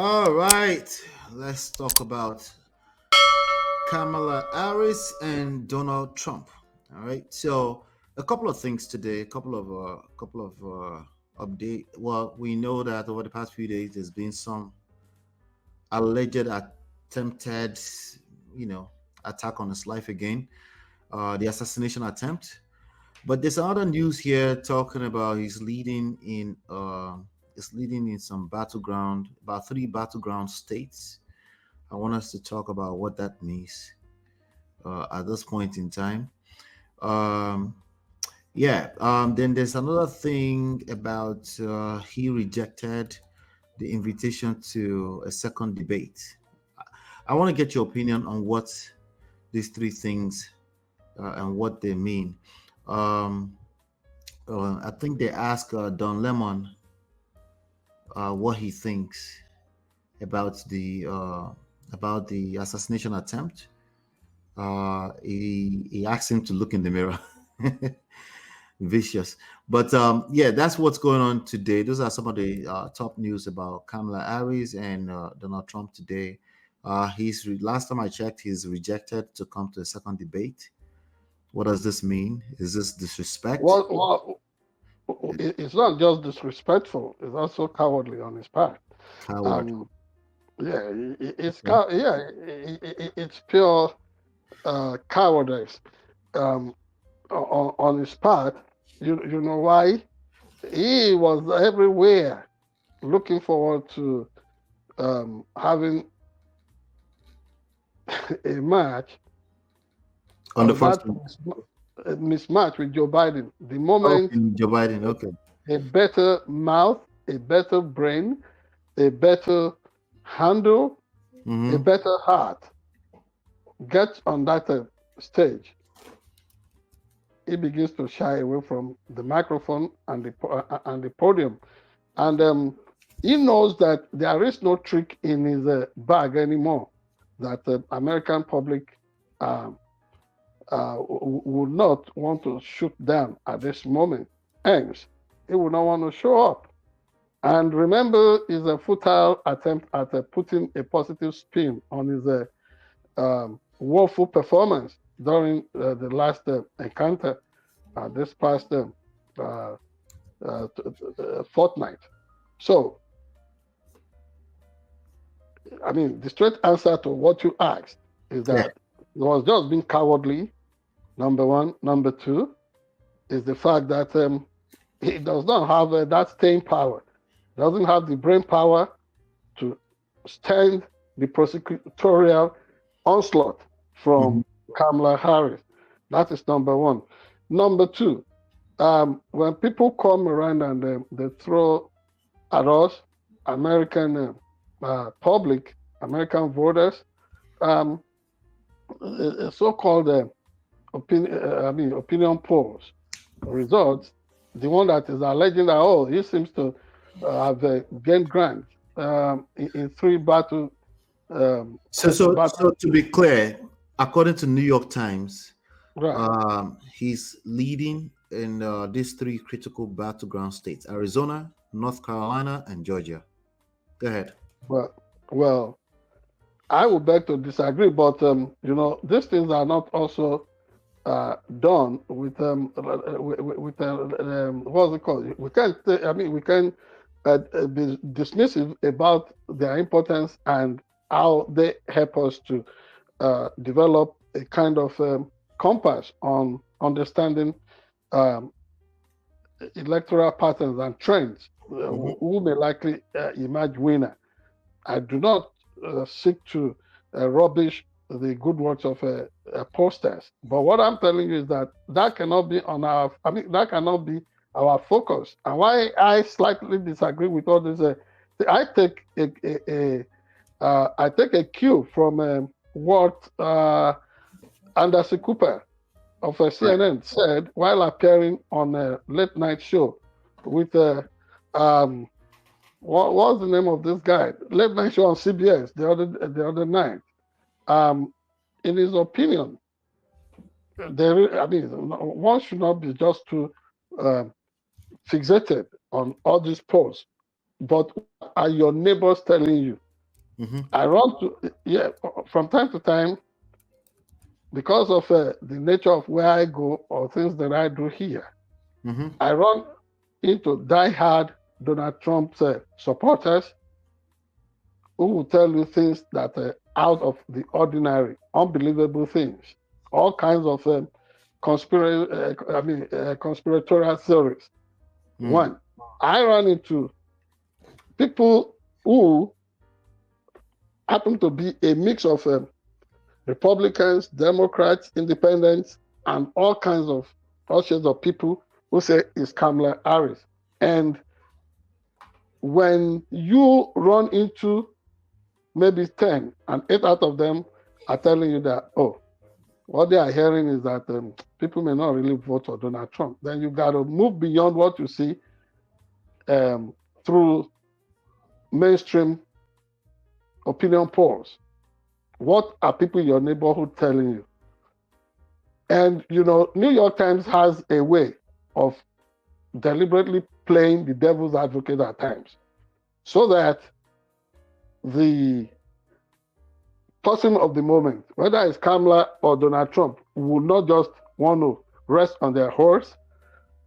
All right, let's talk about Kamala Harris and Donald Trump. All right, so a couple of things today, a couple of update. Well, we know that over the past few days, there's been some alleged attempted, you know, attack on his life again, the assassination attempt. But there's other news here talking about he's leading in some battleground, about three battleground states. I want us to talk about what that means at this point in time. Um, then there's another thing about he rejected the invitation to a second debate. I want to get your opinion on what these three things and what they mean. Um, I think they asked Don Lemon what he thinks about the assassination attempt. He asked him to look in the mirror. Vicious, but yeah, that's what's going on today. Those are some of the top news about Kamala Harris and Donald Trump today. Last time I checked, he's rejected to come to a second debate. What does this mean? Is this disrespect? It's not just disrespectful; it's also cowardly on his part. Coward. Um, yeah, Okay. it's pure cowardice on his part. You know why? He was everywhere looking forward to having a match, On the first that one. mismatch with Joe Biden. The Okay, moment Joe Biden. Okay. a better mouth, a better brain, a better handle, a Mm-hmm. better heart gets on that stage, he begins to shy away from the microphone and the podium, and he knows that there is no trick in his bag anymore. That the American public um, would not want to shoot down at this moment. Hence, he would not want to show up. And remember, it's a futile attempt at putting a positive spin on his woeful performance during the last encounter this past uh, fortnight. So, I mean, the straight answer to what you asked is Yeah. that it was just being cowardly, number one. Number two is the fact that he does not have that staying power, doesn't have the brain power to stand the prosecutorial onslaught Mm-hmm. from Kamala Harris. That is number one. Number two, when people come around and they throw at us, American public, American voters, um, so-called opinion polls results, the one that is alleging that he seems to have gained ground in three So battle, to be clear, according to New York Times, right. he's leading in these three critical battleground states: Arizona, North Carolina, and Georgia. Go ahead. But well, I would beg to disagree. But these things are not also done with what's it called? We can't. I mean, we can be dismissive about their importance and how they help us to develop a kind of compass on understanding um, electoral patterns and trends, Hmm. who may likely emerge winner. I do not seek to rubbish the good works of posters, but what I'm telling you is that that cannot be on our. I mean, that cannot be our focus. And why I slightly disagree with all this, I take I take a cue from what Anderson Cooper of Right. CNN said while appearing on a late night show with um, what was the name of this guy? Late night show on CBS the other night. Um, in his opinion, I mean, one should not be just too um, fixated on all these polls. But what are your neighbors telling you? Mm-hmm. I run to, yeah, from time to time, because of the nature of where I go or things that I do here, Mm-hmm. I run into die-hard Donald Trump supporters who will tell you things that are out of the ordinary, unbelievable things, all kinds of conspiratorial theories. Mm. One, I run into people who happen to be a mix of Republicans, Democrats, Independents, and all shades of people who say it's Kamala Harris. And when you run into maybe 10 and 8 out of them are telling you that, oh, what they are hearing is that people may not really vote for Donald Trump, then you got to move beyond what you see um, through mainstream opinion polls. What are people in your neighborhood telling you? And, New York Times has a way of deliberately playing the devil's advocate at times so that the person of the moment, whether it's Kamala or Donald Trump, will not just want to rest on their horse.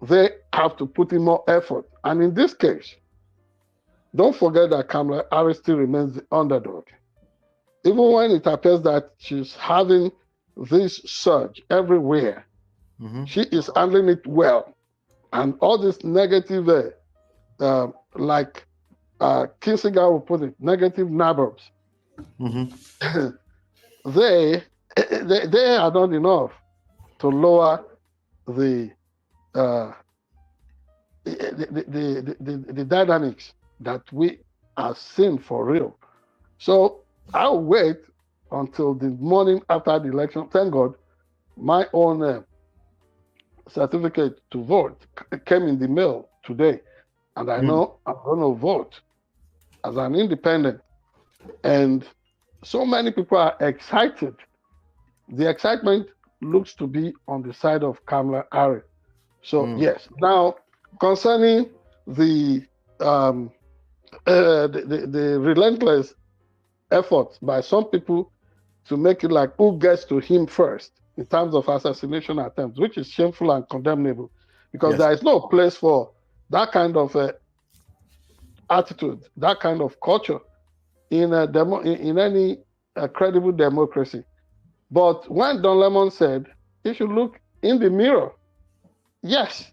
They have to put in more effort. And in this case, don't forget that Kamala Harris still remains the underdog. Even when it appears that she's having this surge everywhere, Mm-hmm. she is handling it well. And all this negative, like Kinsinger will put it, negative nabobs, Mm-hmm. they, they are not enough to lower the uh, the dynamics that we are seeing for real. So I'll wait until the morning after the election. Thank God, my own certificate to vote came in the mail today, and I Mm. know I'm going to vote as an independent. And so many people are excited. The excitement looks to be on the side of Kamala Harris. So Mm. yes. Now concerning the the relentless efforts by some people to make it like who gets to him first in terms of assassination attempts, which is shameful and condemnable, because Yes. there is no place for that kind of attitude, that kind of culture in a in any credible democracy. But when Don Lemon said he should look in the mirror, yes,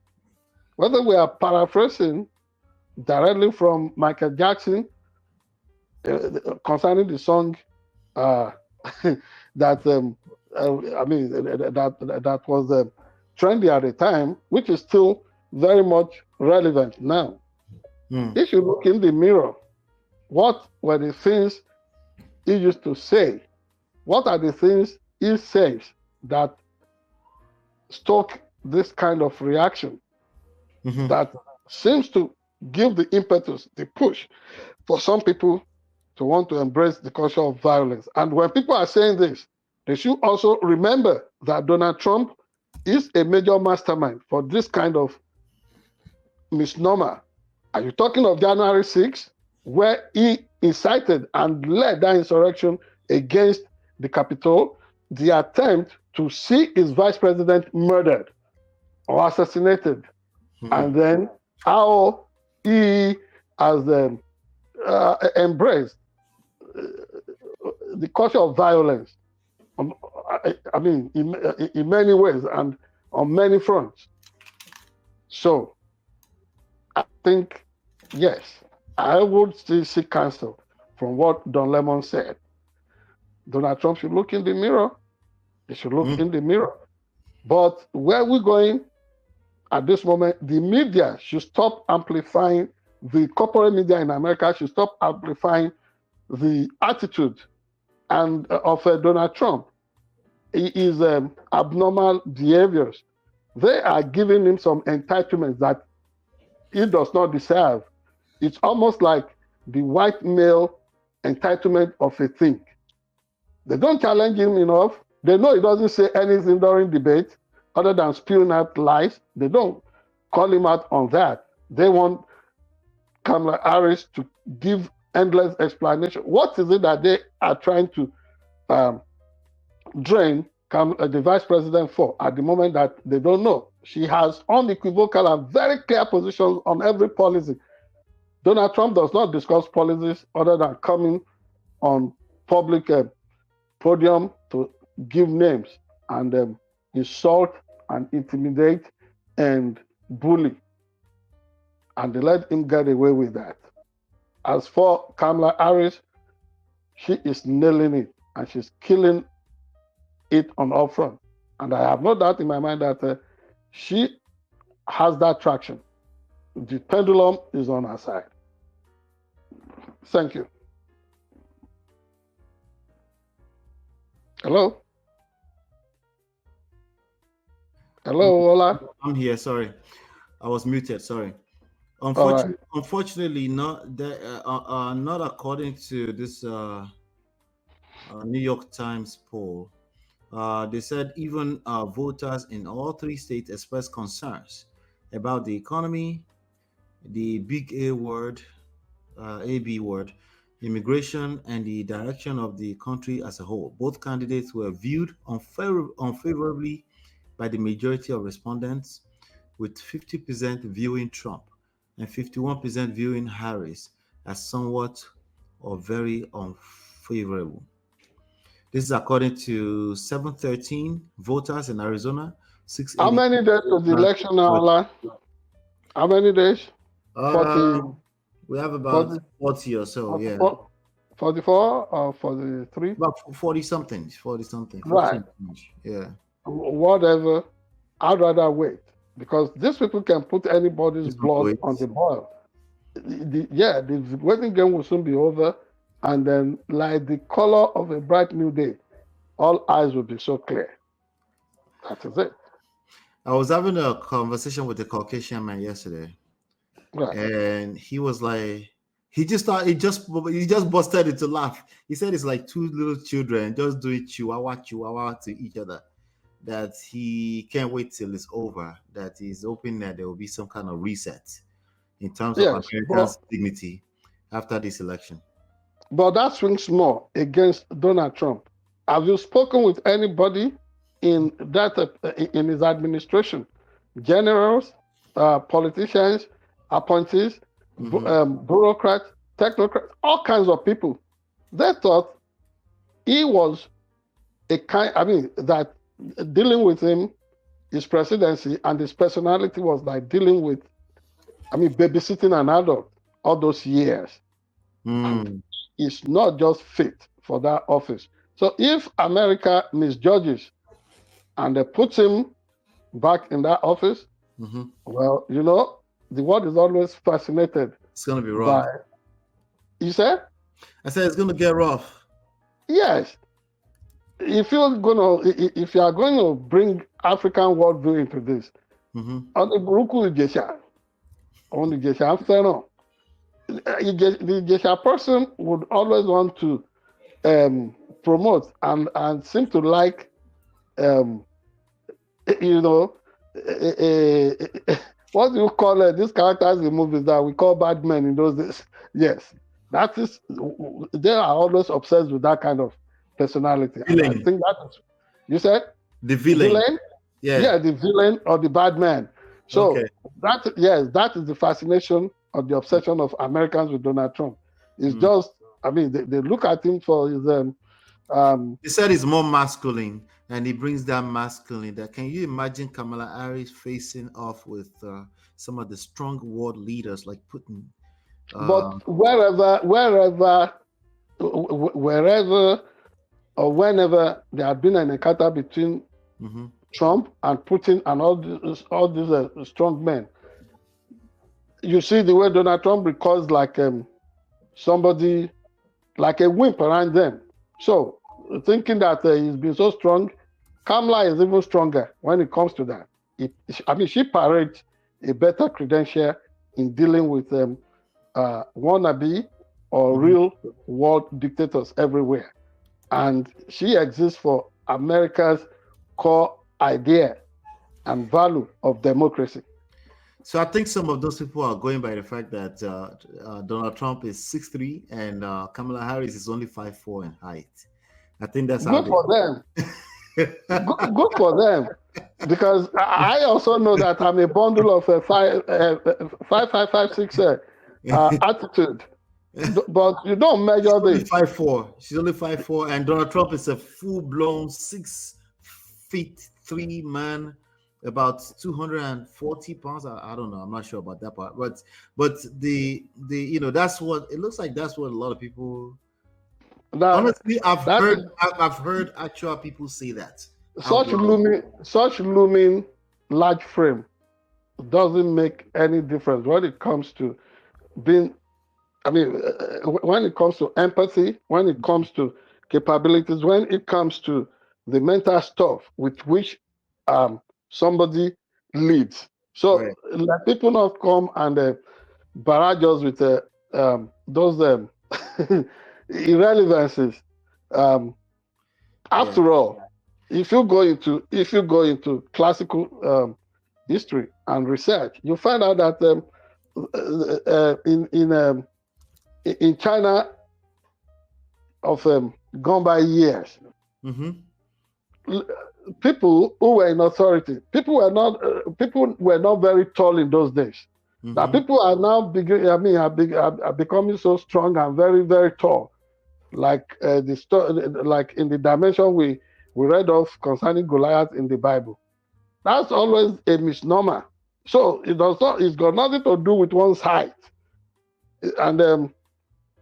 whether we are paraphrasing directly from Michael Jackson concerning the song uh, that that was trendy at the time, which is still very much relevant now. Mm. He should look in the mirror. What were the things he used to say? What are the things he says that stoke this kind of reaction Mm-hmm. that seems to give the impetus, the push for some people to want to embrace the culture of violence? And when people are saying this, they should also remember that Donald Trump is a major mastermind for this kind of misnomer. Are you talking of January 6th, where he incited and led that insurrection against the Capitol, the attempt to see his vice president murdered or assassinated, Mm. and then how he has embraced the culture of violence, I mean, in many ways and on many fronts. So I think, yes, I would still seek counsel from what Don Lemon said. Donald Trump should look in the mirror. He should look Mm. in the mirror. But where we're going at this moment, the media should stop amplifying, the corporate media in America should stop amplifying the attitude and of Donald Trump. His abnormal behaviors. They are giving him some entitlements that he does not deserve. It's almost like the white male entitlement of a thing. They don't challenge him enough. They know he doesn't say anything during debate other than spewing out lies. They don't call him out on that. They want Kamala Harris to give endless explanation. What is it that they are trying to drain the vice president for at the moment that they don't know? She has unequivocal and very clear positions on every policy. Donald Trump does not discuss policies other than coming on public podium to give names and insult and intimidate and bully. And they let him get away with that. As for Kamala Harris, she is nailing it and she's killing it on all front. And I have no doubt in my mind that she has that traction. The pendulum is on her side. Thank you. Hello? Hello, Ola? I'm here, sorry. I was muted, sorry. Unfortunately, not according to this New York Times poll. They said even voters in all 3 states expressed concerns about the economy, the big A word, AB word, immigration, and the direction of the country as a whole. Both candidates were viewed unfavorably by the majority of respondents, with 50% viewing Trump and 51% viewing Harris as somewhat or very unfavorable. This is according to 713 voters in Arizona. How many days of the election now, How many days? 40. We have about 40 or so, 44, yeah. 44 or 43? About 40 something. Right. Yeah. Whatever. I'd rather wait because these people can put anybody's blood on the boil. The waiting game will soon be over, and then, like the color of a bright new day, all eyes will be so clear. That is it. I was having a conversation with a Caucasian man yesterday, right. And he was like, he just busted into laugh. He said it's like 2 little children just doing chihuahua to each other. That he can't wait till it's over. That he's hoping that there will be some kind of reset in terms of Americans' dignity after this election. But that swings more against Donald Trump. Have you spoken with anybody in his administration? Generals, politicians, appointees, bureaucrats, technocrats, all kinds of people. They thought he was that dealing with him, his presidency and his personality was like dealing with, babysitting an adult all those years. And it's not just fit for that office. So if America misjudges and they put him back in that office, well, the world is always fascinated. It's going to be rough. You said? I said it's going to get rough. Yes. If you are going to bring African worldview into this, on the Buruku Ijesha, on the Ijesha Feno, the Ijesha person would always want to promote and seem to like, what do you call it? These characters in movies that we call bad men in those days. Yes, they are always obsessed with that kind of personality. And I think that is, you said? The villain? Yeah, the villain or the bad man. So that is the fascination or the obsession of Americans with Donald Trump. It's just, they look at him for his he said he's more masculine, and he brings that masculine. That can you imagine Kamala Harris facing off with some of the strong world leaders like Putin? But wherever or whenever there had been an encounter between Trump and Putin and all these strong men, you see the way Donald Trump recalls like somebody, like a wimp around them. So thinking that he's been so strong, Kamala is even stronger when it comes to that. She parades a better credential in dealing with wannabe or real world dictators everywhere. And she exists for America's core idea and value of democracy. So I think some of those people are going by the fact that Donald Trump is 6'3" and Kamala Harris is only 5'4" in height. I think that's how Good for them. Good for them. Because I also know that I'm a bundle of 5, 5, 5, 5, 6 attitude. But you don't She's measure only this. 5'4". She's only 5'4", and Donald Trump is a full-blown 6'3" man, about 240 pounds. I don't know. I'm not sure about that part, but the that's what it looks like. That's what a lot of people. That Honestly, I've that heard is I've heard actual people say that out such loud. looming large frame doesn't make any difference when it comes to being. I mean, when it comes to empathy, when it comes to capabilities, when it comes to the mental stuff with which somebody leads. So Right. let people not come and barrage us with those irrelevances. Um, Yeah. After all, if you go into classical history and research, you find out that in China of gone by years, Mm-hmm. people who were in authority, people were not very tall in those days. That Mm-hmm. people are now beginning. I mean, are becoming so strong and very very tall, like like in the dimension we read of concerning Goliath in the Bible. That's always a misnomer. So it does not. It's got nothing to do with one's height. And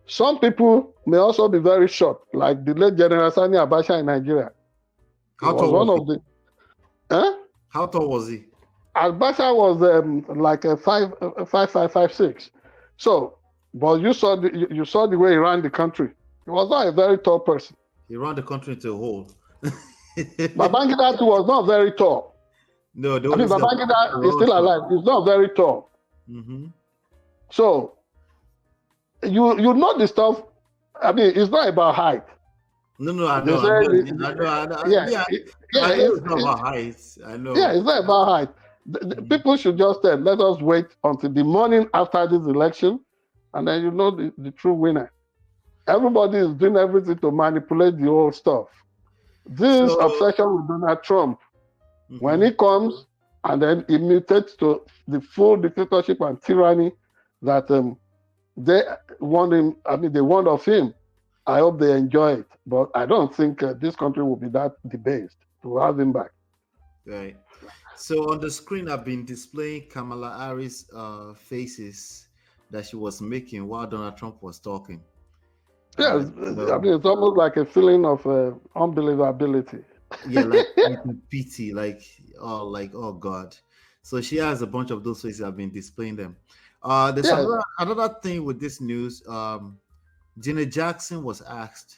some people may also be very short, like the late General Sani Abacha in Nigeria. He How was tall one was he? of the. Eh? How tall was he? Abacha was like a 5'6". So, but you saw the way he ran the country. He was not a very tall person. He ran the country into a hole. Babangida too was not very tall. No, I mean, this guy Babangida is was still short. alive. He's not very tall. Mm-hmm. So you know the stuff. I mean, it's not about height. No, no, I They know, say, yeah, yeah, yeah, I know it's not about height. I yeah, know. it's not about height. Mhm. People should just let us wait until the morning after this election, and then you know the true winner. Everybody is doing everything to manipulate the old stuff. This So, obsession with Donald Trump, when mhm. he comes and then he mutates to the full dictatorship and tyranny that they want him. I mean, they want of him. I hope they enjoy it, but I don't think this country will be that debased to have him back. Right. So on the screen, I've been displaying Kamala Harris' faces that she was making while Donald Trump was talking. Yes, I So mean, it's almost like a feeling of unbelievability. yeah, like a pity, like oh God. So she has a bunch of those faces. I've been displaying them. There's Yes, another thing with this news. Janet Jackson was asked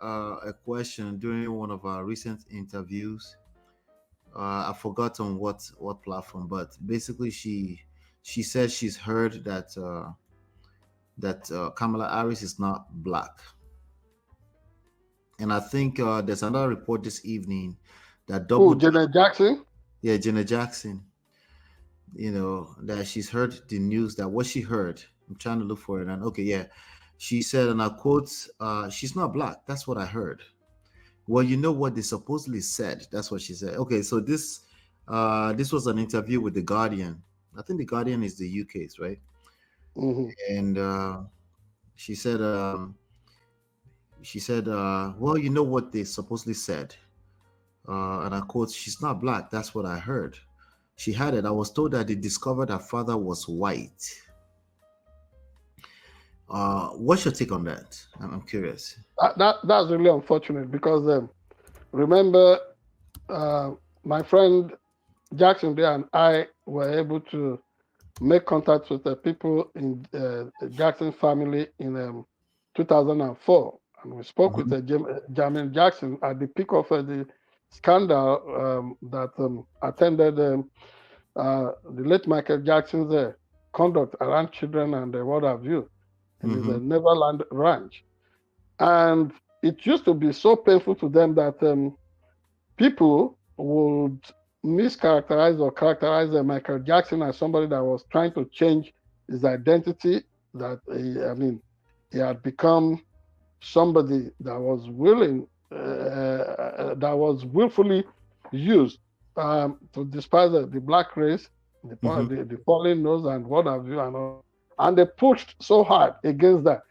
a question during one of our recent interviews. I've forgotten what platform, but basically she said she's heard that Kamala Harris is not black, and I think there's another report this evening that who, doubled. Janet Jackson? Yeah, Janet Jackson. That she's heard the news that what she heard. I'm trying to look for it, and okay, yeah, she said, and I quote, "She's not black. That's what I heard." Well, you know what they supposedly said. That's what she said. Okay, so this was an interview with the Guardian. I think the Guardian is the UK's, right? Hmm. And she said, well, you know what they supposedly said, and I quote, "She's not black. That's what I heard." She had it. I was told that they discovered her father was white. What's your take on that? I'm curious. That's really unfortunate because remember, uh, my friend Jackson there and I were able to make contact with the people in Jackson family in 2004, and we spoke with Mhm. Jamin Jackson at the peak of the scandal that attended the late Michael Jackson's conduct around children and what have you in his Mhm. Neverland ranch. And it used to be so painful to them that people would mischaracterize or characterize Michael Jackson as somebody that was trying to change his identity. That he had become somebody that was willing, that was willfully used to despise the black race, the fallen nose, and what have you, and all. And they pushed so hard against that.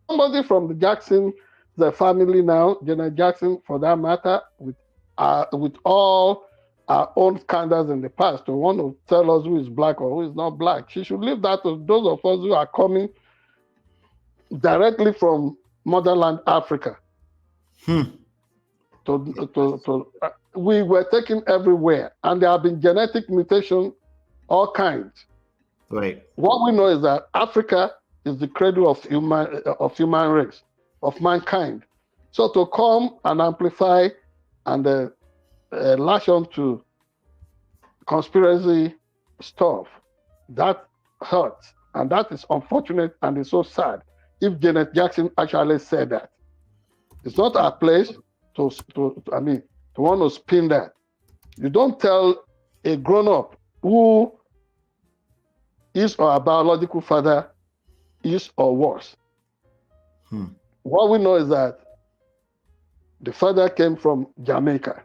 Somebody from the Jackson, the family now, Janet Jackson, for that matter, with all our own scandals in the past, to want to tell us who is black or who is not black. She should leave that to those of us who are coming directly from motherland Africa. We were taken everywhere, and there have been genetic mutation, all kinds. Right. What we know is that Africa is the cradle of human race, of mankind. So to come and amplify and lash on to conspiracy stuff, that hurts, and that is unfortunate, and it's so sad. If Janet Jackson actually said that, it's not our place to want to spin that. You don't tell a grown-up who his or her biological father is or was. What we know is that the father came from Jamaica.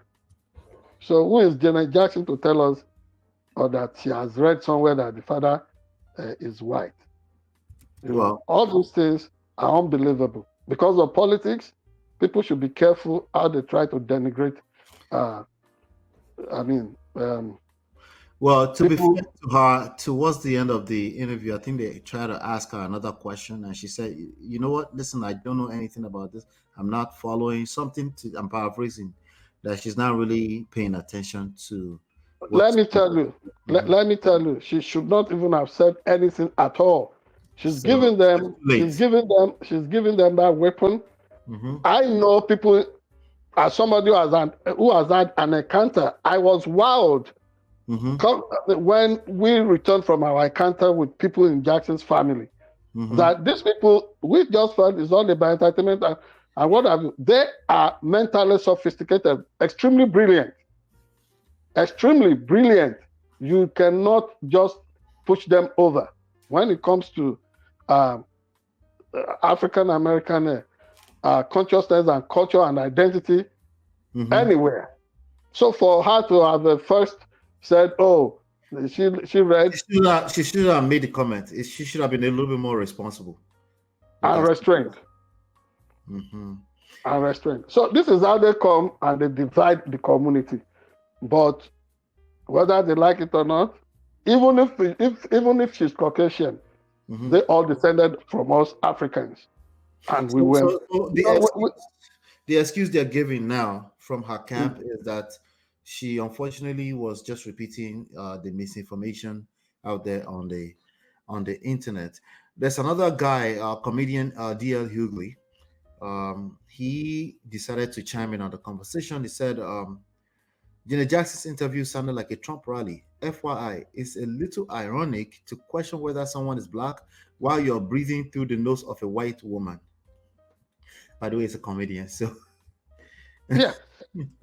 So who is Janet Jackson to tell us, or that she has read somewhere that the father is white? All those things are unbelievable. Because of politics, people should be careful how they try to denigrate. Well, to be fair to her, towards the end of the interview, I think they tried to ask her another question, and she said, "You know what? Listen, I don't know anything about this. I'm not following something." I'm paraphrasing, that she's not really paying attention to. Let me tell you, she should not even have said anything at all. She's giving them that weapon. I know people, as somebody who has had an encounter. I was wowed when we returned from our encounter with people in Jackson's family. That these people, we just felt it's all about entertainment and what have you. They are mentally sophisticated, extremely brilliant. Extremely brilliant. You cannot just push them over when it comes to African American consciousness and culture and identity anywhere. So for her to have first said, "Oh, she read," she should have made the comment. She should have been a little bit more responsible and restrained. And restrained. So this is how they come and they divide the community. But whether they like it or not, even if she's Caucasian, they all descended from us Africans, and we went. The excuse they're giving now from her camp is that she unfortunately was just repeating the misinformation out there on the internet. There's another guy, comedian D.L. Hughley. He decided to chime in on the conversation. He said, Janet Jackson's interview sounded like a Trump rally. FYI, it's a little ironic to question whether someone is black while you're breathing through the nose of a white woman. By the way, it's a comedian, so... Yeah,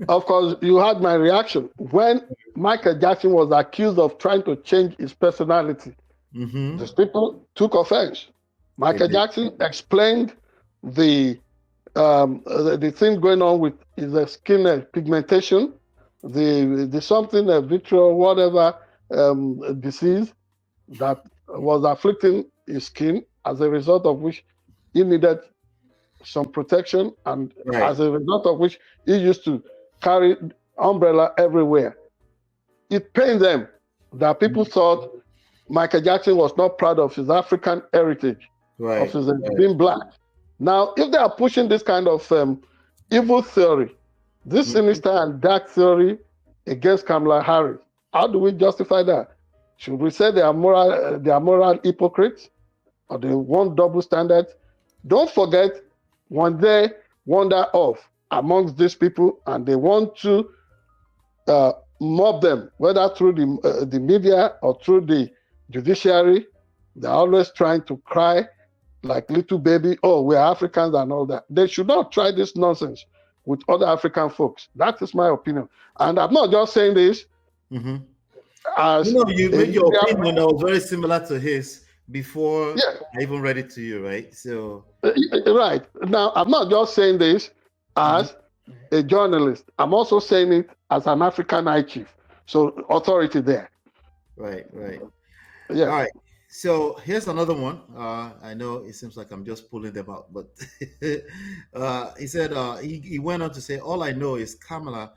of course, you had my reaction. When Michael Jackson was accused of trying to change his personality, these people took offense. Michael Jackson explained the thing going on with his skin pigmentation, the something vitreal whatever disease that was afflicting his skin, as a result of which he needed some protection, and as a result of which he used to carry umbrella everywhere. It pained them that people thought Michael Jackson was not proud of his African heritage, of his being black. Now, if they are pushing this kind of evil theory, this sinister and dark theory against Kamala Harris, how do we justify that? Should we say they are moral hypocrites, or they want double standards? Don't forget, when they wander off amongst these people and they want to mob them, whether through the media or through the judiciary, they're always trying to cry like little baby, "Oh, we're Africans," and all that. They should not try this nonsense with other African folks. That is my opinion. And I'm not just saying this. Mm-hmm. You as know, you a made your media. opinion that was very similar to his before Yeah, I even read it to you, right? So, right. Now, I'm not just saying this mhm. as a journalist. I'm also saying it as an African high chief. So authority there. Right, right. All Yeah. right. So here's another one. I know it seems like I'm just pulling them out, but he said he went on to say, "All I know is Kamala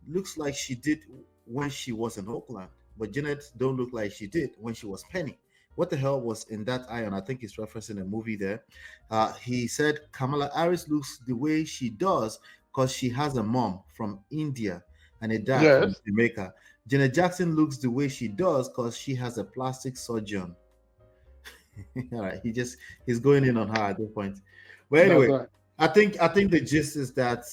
looks like she did when she was in Oakland, but Janet don't look like she did when she was Penny. What the hell was in that iron?" I think he's referencing a movie there. He said Kamala Harris looks the way she does because she has a mom from India and a dad from Yes. Jamaica. Janet Jackson looks the way she does because she has a plastic surgeon. All right, he's going in on her at this point. But That's anyway, right. I think the gist is that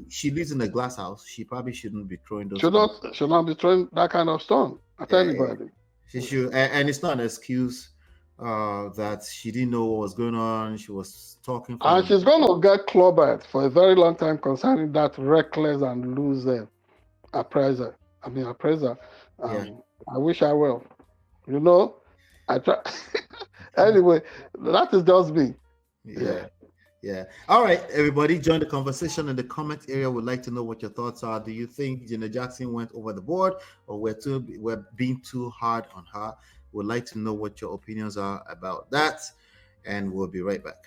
she lives in a glass house. She probably shouldn't be throwing those kind of Should not be throwing that kind of stone at yeah, yeah. anybody. She should, and it's not an excuse that she didn't know what was going on. She was talking And from she's going to get clobbered for a very long time concerning that reckless and loose appraiser. Appraiser. yeah. I wish I will. You know, I try. Anyway, that is just me. Yeah. Yeah. Yeah. All right, everybody, join the conversation in the comment area. We'd like to know what your thoughts are. Do you think Janet Jackson went over the board, or we're being too hard on her? We'd like to know what your opinions are about that, and we'll be right back.